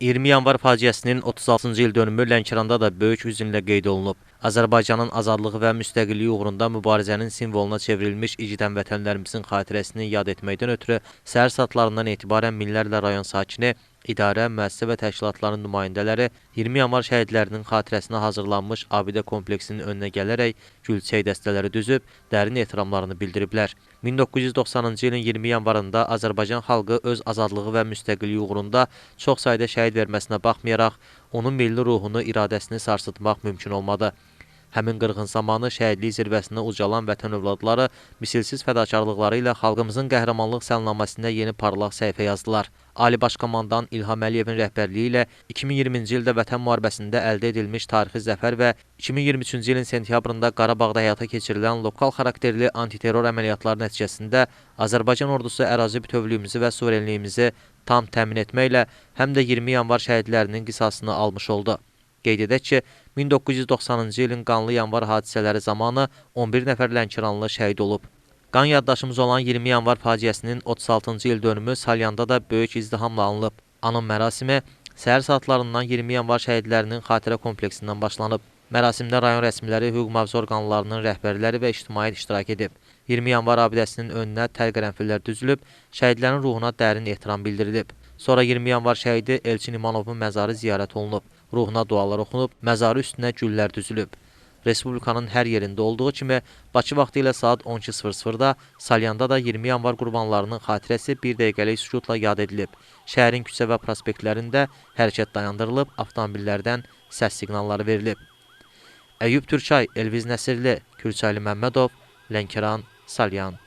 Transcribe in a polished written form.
20 yanvar faciəsinin 36-cı il dönümü Lənkəranda da böyük hüznlə qeyd olunub. Azərbaycanın azadlığı və müstəqilliyi uğrunda mübarizənin simvoluna çevrilmiş igid həmvətənlərimizin xatirəsini yad etməkdən ötürü səhər saatlarından etibarən minlərlə rayon sakini, idarə, müəssisə və təşkilatların nümayəndələri 20 yanvar şəhidlərinin xatirəsinə hazırlanmış abidə kompleksinin önünə gələrək gül-çiçək dəstələri düzüb, dərin ehtiramlarını bildiriblər. 1990-cı ilin 20 yanvarında Azərbaycan xalqı öz azadlığı və müstəqilliyi uğrunda çox sayda şəhid verməsinə baxmayaraq, onun milli ruhunu, iradəsini sarsıtmaq mümkün olmadı. Həmin qırğın zamanı şəhidlik zirvəsinə ucalan vətən övladları misilsiz fədakarlıqları ilə xalqımızın qəhrəmanlıq səlnaməsində yeni parlaq səhifə yazdılar. Ali Baş Komandan İlham Əliyevin rəhbərliyi ilə 2020-ci ildə vətən müharibəsində əldə edilmiş tarixi zəfər və 2023-cü ilin sentyabrında Qarabağda həyata keçirilən lokal xarakterli antiterror əməliyyatları nəticəsində Azərbaycan ordusu ərazi bütövlüyümüzü və suverenliyimizi tam təmin etməklə həm də 20 yanvar şəhidlərinin qisasını almış oldu. Qeyd edək ki, 1990-cı ilin qanlı yanvar hadisələri zamanı 11 nəfər Lənkəranlı şəhid olub. Qan yaddaşımız olan 20 yanvar faciəsinin 36-cı il dönümü Salyanda da böyük izdihamla alınıb. Anım mərasimi səhər saatlarından 20 yanvar şəhidlərinin xatirə kompleksindən başlanıb. Mərasimdə rayon rəsmiləri, hüquq-mühafizə orqanlarının rəhbərləri və ictimaiyyət iştirak edib. 20 yanvar abidəsinin önünə tel qərənfillər düzülüb, şəhidlərin ruhuna dərin ehtiram bildirilib. Sonra 20 yanvar şəhidi Elçin İmanovun məzarı ziyarət olunub, ruhuna dualar oxunub, məzarı üstünə güllər düzülüb. Respublikanın hər yerində olduğu kimi Bakı vaxtı ilə saat 12:00-da Salyanda da 20 yanvar qurbanlarının xatirəsi bir dəqiqəlik sükutla yad edilib. Şəhərin küçə və prospektlərində hərəkət dayandırılıb, avtomobillərdən səs siqnalları verilib. Əyyub Türkay, Elviz Nəsirli, Kürçaylı Məmmədov, Lənkəran, Salyan.